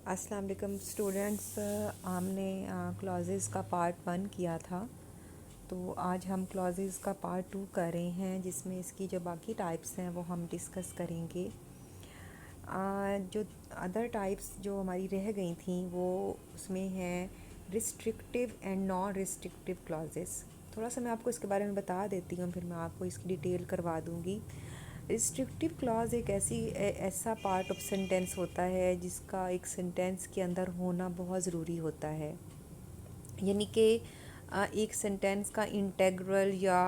अस्सलाम वालेकुम स्टूडेंट्स। हमने क्लॉजेज़ का पार्ट 1 किया था, तो आज हम क्लॉजेज़ का पार्ट 2 कर रहे हैं, जिसमें इसकी जो बाकी टाइप्स हैं वो हम डिस्कस करेंगे। जो अदर टाइप्स जो हमारी रह गई थी वो उसमें है restrictive and non restrictive clauses. थोड़ा सा मैं आपको इसके बारे में बता देती हूँ, फिर मैं आपको इसकी डिटेल करवा दूँगी। रिस्ट्रिक्टिव क्लॉज एक ऐसा पार्ट ऑफ सेंटेंस होता है जिसका एक सेंटेंस के अंदर होना बहुत ज़रूरी होता है। यानी कि एक सेंटेंस का इंटेग्रल या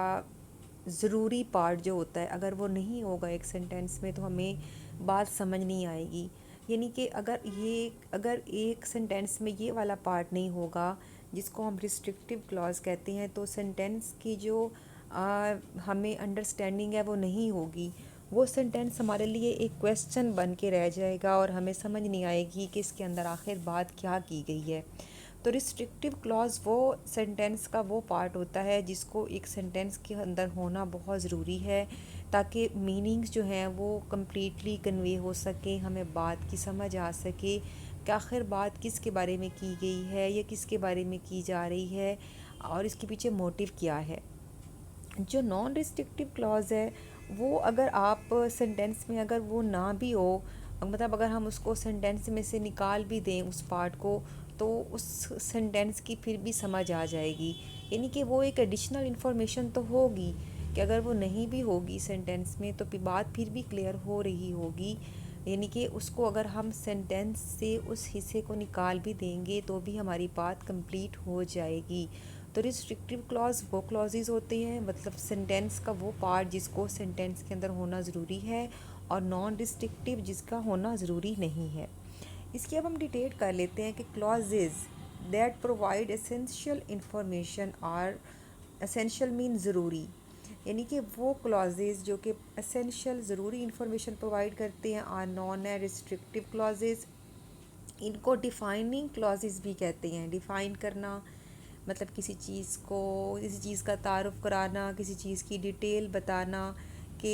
ज़रूरी पार्ट जो होता है, अगर वो नहीं होगा एक सेंटेंस में तो हमें बात समझ नहीं आएगी। यानी कि अगर एक सेंटेंस में ये वाला पार्ट नहीं होगा जिसको हम रिस्ट्रिक्टिव क्लॉज कहते हैं, तो सेंटेंस की जो हमें अंडरस्टैंडिंग है वो नहीं होगी। वो सेंटेंस हमारे लिए एक क्वेश्चन बन के रह जाएगा और हमें समझ नहीं आएगी कि इसके अंदर आखिर बात क्या की गई है। तो रिस्ट्रिक्टिव क्लॉज वो सेंटेंस का वो पार्ट होता है जिसको एक सेंटेंस के अंदर होना बहुत ज़रूरी है, ताकि मीनिंग्स जो हैं वो कम्प्लीटली कन्वे हो सके, हमें बात की समझ आ सके कि आखिर बात किसके बारे में की गई है या किसके बारे में की जा रही है और इसके पीछे मोटिव क्या है। जो नॉन रिस्ट्रिक्टिव क्लॉज है वो अगर आप सेंटेंस में अगर वो ना भी हो, मतलब अगर हम उसको सेंटेंस में से निकाल भी दें उस पार्ट को, तो उस सेंटेंस की फिर भी समझ आ जाएगी। यानी कि वो एक एडिशनल इन्फॉर्मेशन तो होगी कि अगर वो नहीं भी होगी सेंटेंस में तो बात फिर भी क्लियर हो रही होगी। यानी कि उसको अगर हम सेंटेंस से उस हिस्से को निकाल भी देंगे तो भी हमारी बात कंप्लीट हो जाएगी। तो रिस्ट्रिक्टिव क्लॉज वो क्लॉजेज होते हैं, मतलब सेंटेंस का वो पार्ट जिसको सेंटेंस के अंदर होना ज़रूरी है, और नॉन रिस्ट्रिक्टिव जिसका होना ज़रूरी नहीं है। इसकी अब हम डिटेल कर लेते हैं कि clauses that provide essential information are, essential mean ज़रूरी, यानी कि वो क्लॉजेज जो कि एसेंशियल ज़रूरी इंफॉर्मेशन प्रोवाइड करते हैं आर नॉन है रिस्ट्रिक्टिव क्लॉजेज। इनको डिफाइनिंग क्लॉजेज भी कहते हैं। डिफ़ाइन करना मतलब किसी चीज़ का तारुफ कराना, किसी चीज़ की डिटेल बताना कि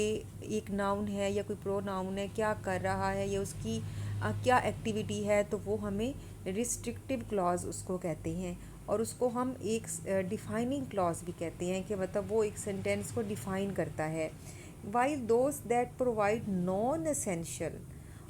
एक नाउन है या कोई प्रो नाउन है क्या कर रहा है या उसकी क्या एक्टिविटी है, तो वो हमें रिस्ट्रिक्टिव क्लॉज उसको कहते हैं। और उसको हम एक डिफाइनिंग क्लॉज भी कहते हैं कि मतलब वो एक सेंटेंस को डिफ़ाइन करता है। While those that provide non essential,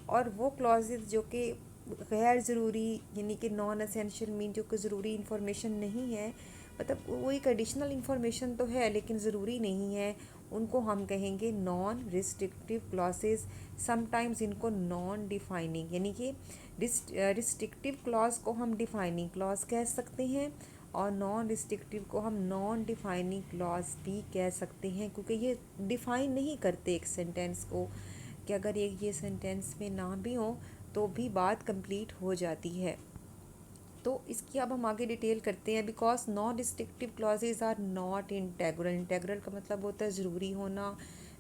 और वो क्लॉजेज जो कि गैर ज़रूरी, यानी कि नॉन एसेंशियल मीन जो कि ज़रूरी इंफॉर्मेशन नहीं है, मतलब वो एक एडिशनल इंफॉर्मेशन तो है लेकिन ज़रूरी नहीं है, उनको हम कहेंगे नॉन रिस्ट्रिक्टिव क्लॉसेस। समटाइम्स इनको नॉन डिफाइनिंग, यानी कि रिस्ट्रिक्टिव क्लॉज को हम डिफाइनिंग क्लॉज कह सकते हैं और नॉन रिस्ट्रिक्टिव को हम नॉन डिफाइनिंग क्लॉज भी कह सकते हैं, क्योंकि ये डिफ़ाइन नहीं करते एक सेंटेंस को कि अगर ये सेंटेंस में ना भी हो तो भी बात कंप्लीट हो जाती है। तो इसकी अब हम आगे डिटेल करते हैं। Because non restrictive clauses are not integral. Integral का मतलब होता है ज़रूरी होना,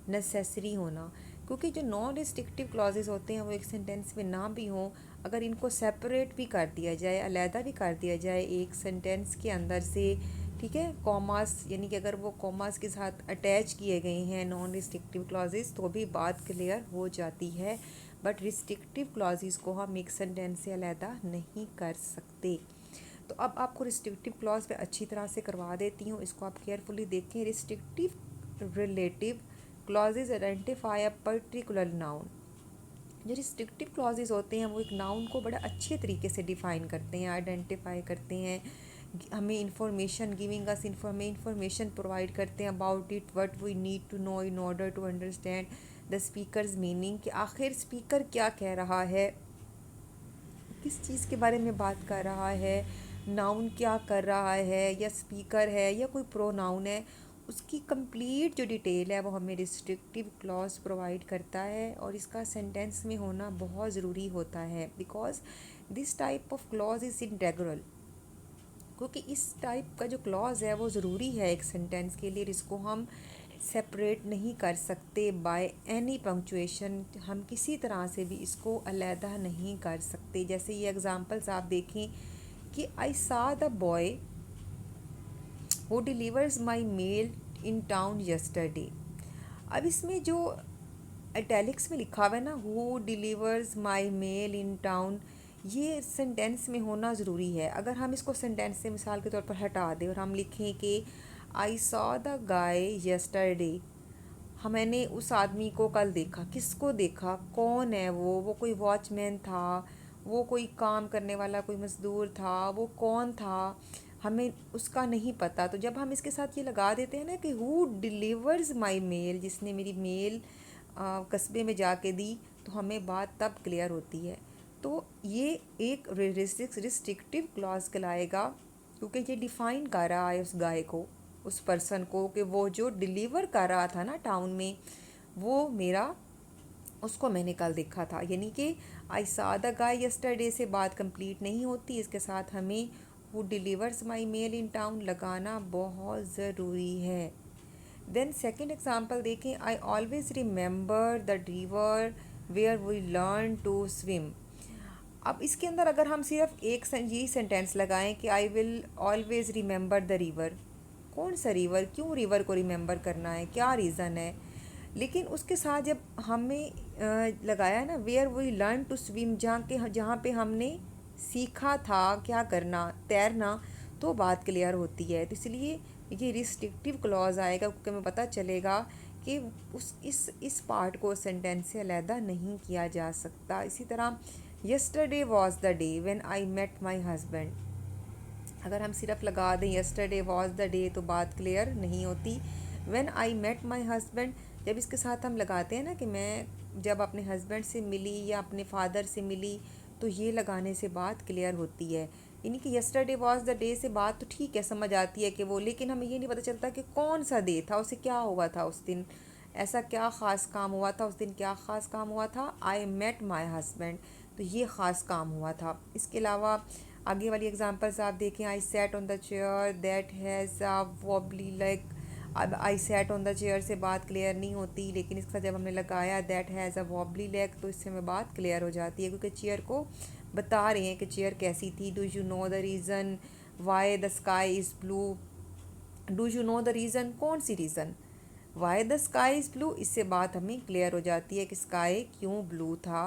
नेसेसरी होना। क्योंकि जो नॉन रिस्ट्रिक्टिव क्लॉजेज होते हैं वो एक सेंटेंस में ना भी हों, अगर इनको सेपरेट भी कर दिया जाए, अलहदा भी कर दिया जाए एक सेंटेंस के अंदर से, ठीक है, कॉमास, यानी कि अगर वो कॉमास के साथ अटैच किए गए हैं नॉन रिस्ट्रिक्टिव क्लॉजेज, तो भी बात क्लियर हो जाती है। बट रिस्ट्रिक्टिव क्लॉजेस को हम एक सेंटेंस से अलहदा नहीं कर सकते। तो अब आपको रिस्ट्रिक्टिव क्लॉज पे अच्छी तरह से करवा देती हूँ, इसको आप केयरफुली देखें। Restrictive relative clauses identify a particular noun. जो रिस्ट्रिक्टिव क्लॉजेज होते हैं वो एक नाउन को बड़ा अच्छे तरीके से डिफ़ाइन करते हैं, आइडेंटिफाई करते हैं, हमें information giving us information provide करते हैं about it what we need to know in order to understand the speaker's meaning, कि आखिर स्पीकर क्या कह रहा है, किस चीज़ के बारे में बात कर रहा है, नाउन क्या कर रहा है, या स्पीकर है या कोई प्रो नाउन है, उसकी कंप्लीट जो डिटेल है वो हमें रिस्ट्रिक्टिव क्लॉज प्रोवाइड करता है। और इसका सेंटेंस में होना बहुत ज़रूरी होता है, because this type of clause is integral. क्योंकि इस टाइप का जो क्लॉज है वो ज़रूरी है एक सेंटेंस के लिए, इसको हम सेपरेट नहीं कर सकते बाय एनी पंक्चुएशन। हम किसी तरह से भी इसको अलहदा नहीं कर सकते। जैसे ये एग्जांपल्स आप देखें कि I saw the boy who delivers my mail in town yesterday. अब इसमें जो इटैलिक्स में लिखा हुआ है ना, who delivers my mail in town, ये सेंटेंस में होना ज़रूरी है। अगर हम इसको सेंटेंस से मिसाल के तौर पर हटा दें और हम लिखें कि I saw the guy yesterday, मैंने उस आदमी को कल देखा। किसको देखा? कौन है वो कोई वॉचमैन था, वो कोई काम करने वाला कोई मज़दूर था, वो कौन था, हमें उसका नहीं पता। तो जब हम इसके साथ ये लगा देते हैं ना कि हु डिलीवर्स माई मेल, जिसने मेरी मेल कस्बे में जाके दी, तो हमें बात तब क्लियर होती है। तो ये एक रिस्ट्रिक्टिव क्लॉज कहलाएगा, क्योंकि ये डिफ़ाइन कर रहा है उस गाय को, उस पर्सन को, कि वो जो डिलीवर कर रहा था ना टाउन में, वो मेरा, उसको मैंने कल देखा था। यानी कि I saw the guy yesterday से बात कंप्लीट नहीं होती, इसके साथ हमें वो delivers my mail in town लगाना बहुत ज़रूरी है। देन सेकेंड एग्जाम्पल देखें, I always remember the river where we learn to swim. अब इसके अंदर अगर हम सिर्फ एक यही सेंटेंस लगाएं कि I will always remember the river, कौन सा रिवर, क्यों रिवर को रिमेंबर करना है, क्या रीज़न है। लेकिन उसके साथ जब हमने लगाया ना where we learn to swim, जहाँ पे हमने सीखा था क्या करना, तैरना, तो बात क्लियर होती है। तो इसलिए ये रिस्ट्रिक्टिव क्लॉज आएगा, क्योंकि हमें पता चलेगा कि इस पार्ट को सेंटेंस से अलहदा नहीं किया जा सकता। इसी तरह yesterday was the day when I met my husband, अगर हम सिर्फ लगा दें यस्टरडे वॉज द डे तो बात क्लियर नहीं होती। When I met my husband, जब इसके साथ हम लगाते हैं ना कि मैं जब अपने हस्बैंड से मिली या अपने फादर से मिली, तो ये लगाने से बात क्लियर होती है। यानी कि यस्टरडे वॉज द डे से बात तो ठीक है, समझ आती है कि वो, लेकिन हमें ये नहीं पता चलता कि कौन सा डे था, उसे क्या हुआ था उस दिन, ऐसा क्या ख़ास काम हुआ था उस दिन, क्या ख़ास काम हुआ था। आई मेट माई हस्बैंड, तो ये ख़ास काम हुआ था। इसके अलावा आगे वाली एग्जांपल्स आप देखें, I sat on the chair that has a wobbly leg. अब I sat on the chair से बात क्लियर नहीं होती, लेकिन इसका जब हमने लगाया that has a wobbly leg, तो इससे हमें बात क्लियर हो जाती है, क्योंकि चेयर को बता रहे हैं कि चेयर कैसी थी। Do you know the reason why the sky is blue, do you know the reason, कौन सी reason, why the sky is blue, इससे बात हमें क्लियर हो जाती है कि स्काई क्यों ब्लू था।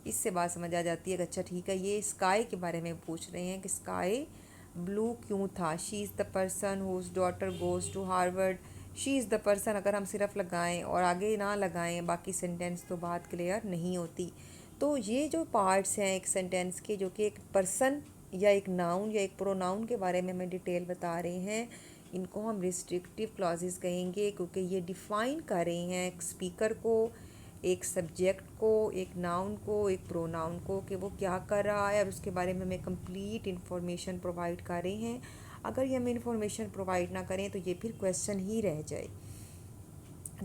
इससे बात समझ आ जाती है कि अच्छा ठीक है, ये स्काई के बारे में पूछ रहे हैं कि स्काई ब्लू क्यों था। She is the person whose daughter goes to Harvard, she is the person अगर हम सिर्फ लगाएं और आगे ना लगाएं बाकी सेंटेंस, तो बात क्लियर नहीं होती। तो ये जो पार्ट्स हैं एक सेंटेंस के, जो कि एक पर्सन या एक नाउन या एक प्रोनाउन के बारे में हमें डिटेल बता रहे हैं, इनको हम रिस्ट्रिक्टिव क्लॉजेस कहेंगे, क्योंकि ये डिफ़ाइन कर रहे हैं एक स्पीकर को, एक सब्जेक्ट को, एक नाउन को, एक प्रोनाउन को, कि वो क्या कर रहा है, और उसके बारे में हमें कंप्लीट इन्फॉर्मेशन प्रोवाइड कर रहे हैं। अगर ये हमें इन्फॉर्मेशन प्रोवाइड ना करें तो ये फिर क्वेश्चन ही रह जाए।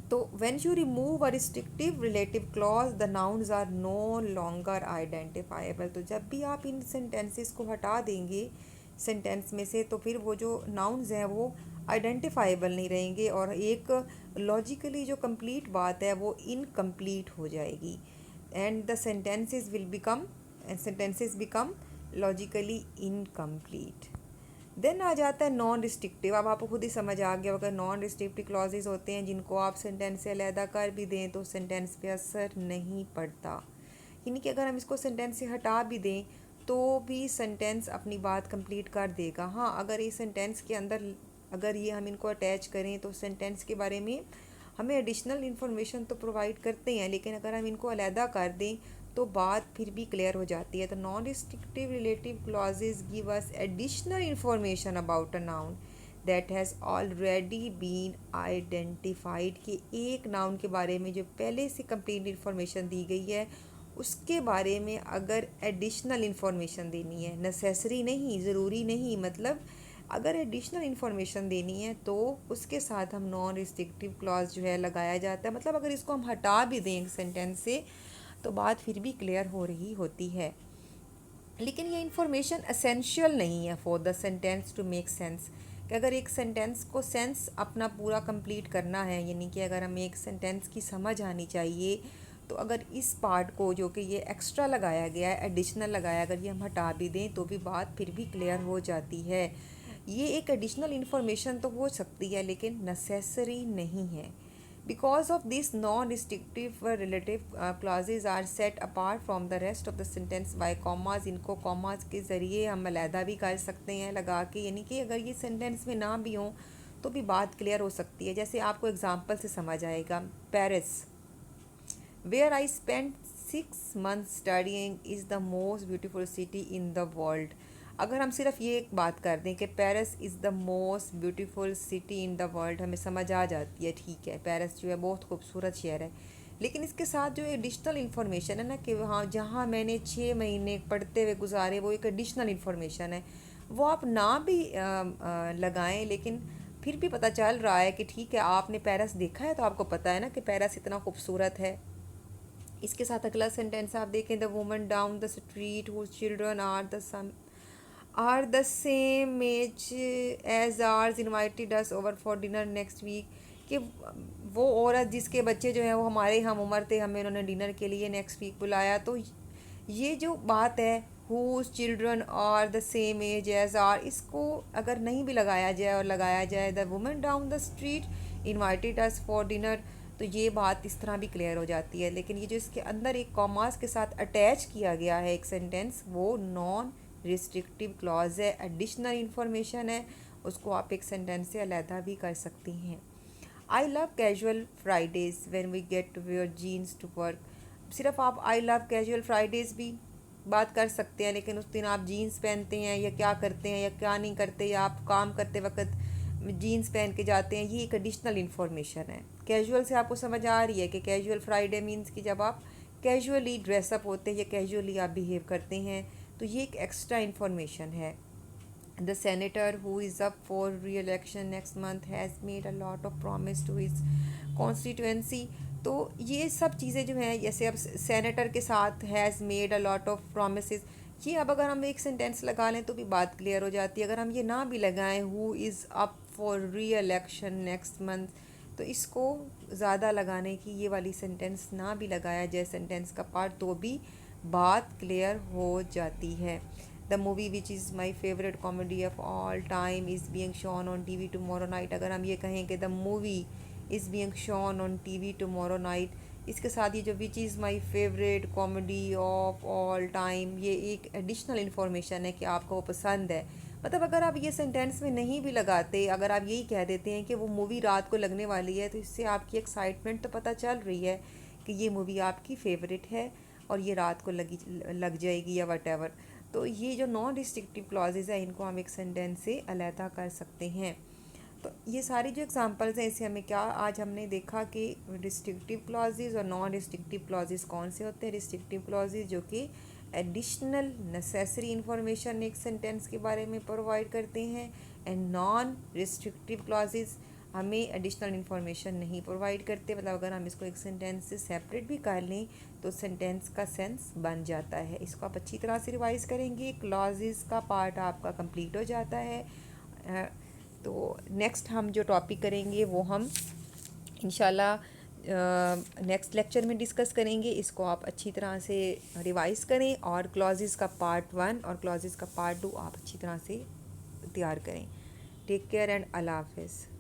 तो when you remove a restrictive relative clause the nouns are no longer identifiable. तो जब भी आप इन सेंटेंसेस को हटा देंगे सेंटेंस में से, तो फिर वो जो नाउन्स हैं वो आइडेंटिफाइबल नहीं रहेंगे, और एक लॉजिकली जो कंप्लीट बात है वो इनकम्प्लीट हो जाएगी, and the sentences become logically incomplete. Then आ जाता है नॉन रिस्ट्रिक्टिव। अब आपको खुद ही समझ आ गया, अगर नॉन रिस्ट्रिक्टिव क्लॉजेज होते हैं जिनको आप सेंटेंस से अलहदा कर भी दें तो सेंटेंस पे असर नहीं पड़ता। यानी कि अगर हम इसको सेंटेंस से हटा भी दें तो भी सेंटेंस अपनी बात कंप्लीट कर देगा। हाँ, अगर ये सेंटेंस के अंदर अगर ये हम इनको अटैच करें तो सेंटेंस के बारे में हमें एडिशनल इन्फॉर्मेशन तो प्रोवाइड करते हैं, लेकिन अगर हम इनको अलहदा कर दें तो बात फिर भी क्लियर हो जाती है। तो non restrictive relative clauses give us additional information about a noun that has already been identified, कि एक नाउन के बारे में जो पहले से कंप्लीट इन्फॉर्मेशन दी गई है उसके बारे में अगर एडिशनल इन्फॉर्मेशन देनी है, नेसेसरी नहीं, ज़रूरी नहीं, मतलब अगर एडिशनल इन्फॉर्मेशन देनी है तो उसके साथ हम नॉन रिस्ट्रिक्टिव क्लॉज जो है लगाया जाता है। मतलब अगर इसको हम हटा भी दें सेंटेंस से तो बात फिर भी क्लियर हो रही होती है। लेकिन ये इन्फॉर्मेशन एसेंशियल नहीं है for the sentence to make sense, कि अगर एक सेंटेंस को सेंस अपना पूरा कंप्लीट करना है, यानी कि अगर हमें एक सेंटेंस की समझ आनी चाहिए, तो अगर इस पार्ट को जो कि ये एक्स्ट्रा लगाया गया है, एडिशनल लगाया, अगर ये हम हटा भी दें तो भी बात फिर भी क्लियर हो जाती है। ये एक एडिशनल इन्फॉर्मेशन तो हो सकती है लेकिन नेसेसरी नहीं है। Because of this, non-restrictive relative clauses are set apart from the rest of the sentence by commas. इनको commas के ज़रिए हम अलहदा भी कर सकते हैं लगा के, यानी कि अगर ये सेंटेंस में ना भी हों तो भी बात क्लियर हो सकती है। जैसे आपको एग्जांपल से समझ आएगा, Paris where I spend 6 months studying is the most beautiful city in the world. अगर हम सिर्फ ये एक बात कर दें कि Paris is the most beautiful city in the world, हमें समझ आ जाती है, ठीक है पेरिस जो है बहुत खूबसूरत शहर है। लेकिन इसके साथ जो एडिशनल इन्फॉर्मेशन है ना कि वहाँ जहाँ मैंने 6 महीने पढ़ते हुए गुजारे, वो एक एडिशनल इन्फॉर्मेशन है, वो आप ना भी लगाएं, लेकिन फिर भी पता चल रहा है कि ठीक है आपने पेरिस देखा है तो आपको पता है ना कि पेरिस इतना खूबसूरत है। इसके साथ अगला सेंटेंस आप देखें, the woman down the street whose children are the same age as ours invited us over for dinner next week, कि वो औरत जिसके बच्चे जो हैं वो हमारे हम उम्र थे, हमें उन्होंने डिनर के लिए नेक्स्ट वीक बुलाया। तो ये जो बात है whose children are the same age as our, इसको अगर नहीं भी लगाया जाए और लगाया जाए the woman down the street invited us for dinner, तो ये बात इस तरह भी क्लियर हो जाती है। लेकिन ये जो इसके अंदर एक कॉमास के साथ अटैच किया गया है एक सेंटेंस, वो नॉन रिस्ट्रिक्टिव क्लॉज है, एडिशनल इन्फॉर्मेशन है, उसको आप एक सेंटेंस से अलहदा भी कर सकती हैं। I love casual Fridays when we get to wear jeans to work. सिर्फ आप आई लव कैजुअल फ्राइडेज भी बात कर सकते हैं, लेकिन उस दिन आप जीन्स पहनते हैं या क्या करते हैं या क्या नहीं करते, या आप काम करते वक्त जीन्स पहन के जाते हैं, ये एक एडिशनल इन्फॉर्मेशन है। कैजुअल से आपको समझ आ रही है कि कैजुअल फ्राइडे मीन्स कि जब आप कैजुअली ड्रेसअप होते हैं या कैजुअली आप बिहेव करते हैं, तो ये एक एक्स्ट्रा इन्फॉर्मेशन है। The senator who is up for re election next month has made a lot of promise to his constituency. तो ये सब चीज़ें जो हैं, जैसे अब सेनेटर के साथ has made a lot of promises, ये अब अगर हम एक सेंटेंस लगा लें तो भी बात क्लियर हो जाती है। अगर हम ये ना भी लगाएं, who is up for re election next month, तो इसको ज़्यादा लगाने की ये वाली सेंटेंस ना भी लगाया जाए सेंटेंस का पार्ट, तो भी बात क्लियर हो जाती है। The movie which is my favourite comedy of all time is being shown on TV tomorrow night. अगर हम ये कहें कि the movie is being shown on TV tomorrow night, इसके साथ ये जो which is my favourite comedy of all time, ये एक एडिशनल इन्फॉर्मेशन है कि आपको वो पसंद है। मतलब अगर आप ये सेंटेंस में नहीं भी लगाते, अगर आप यही कह देते हैं कि वो मूवी रात को लगने वाली है, तो इससे आपकी एक्साइटमेंट तो पता चल रही है कि ये मूवी आपकी फेवरेट है और ये रात को लग जाएगी या वट एवर। तो ये जो नॉन रिस्ट्रिक्टिव क्लॉजेज़ है, इनको हम एक सेंटेंस से अलहदा कर सकते हैं। तो ये सारी जो एग्जांपल्स हैं, इससे हमें क्या आज हमने देखा कि रिस्ट्रिक्टिव क्लॉजेज़ और नॉन रिस्ट्रिक्टिव क्लॉजेज़ कौन से होते हैं। रिस्ट्रिक्टिव क्लॉजेज़ जो कि एडिशनल नेसेसरी इन्फॉर्मेशन एक सेंटेंस के बारे में प्रोवाइड करते हैं, एंड नॉन रिस्ट्रिक्टिव क्लॉजेज़ हमें एडिशनल इन्फॉर्मेशन नहीं प्रोवाइड करते। मतलब अगर हम इसको एक सेंटेंस से सेपरेट भी कर लें तो सेंटेंस का सेंस बन जाता है। इसको आप अच्छी तरह से रिवाइज करेंगे, क्लॉजेज़ का पार्ट आपका कंप्लीट हो जाता है। तो नेक्स्ट हम जो टॉपिक करेंगे वो हम इंशाल्लाह नेक्स्ट लेक्चर में डिस्कस करेंगे। इसको आप अच्छी तरह से रिवाइज करें और क्लॉजेज़ का पार्ट 1 और क्लॉजेज़ का पार्ट 2 आप अच्छी तरह से तैयार करें। टेक केयर एंड अल्लाह हाफिज़।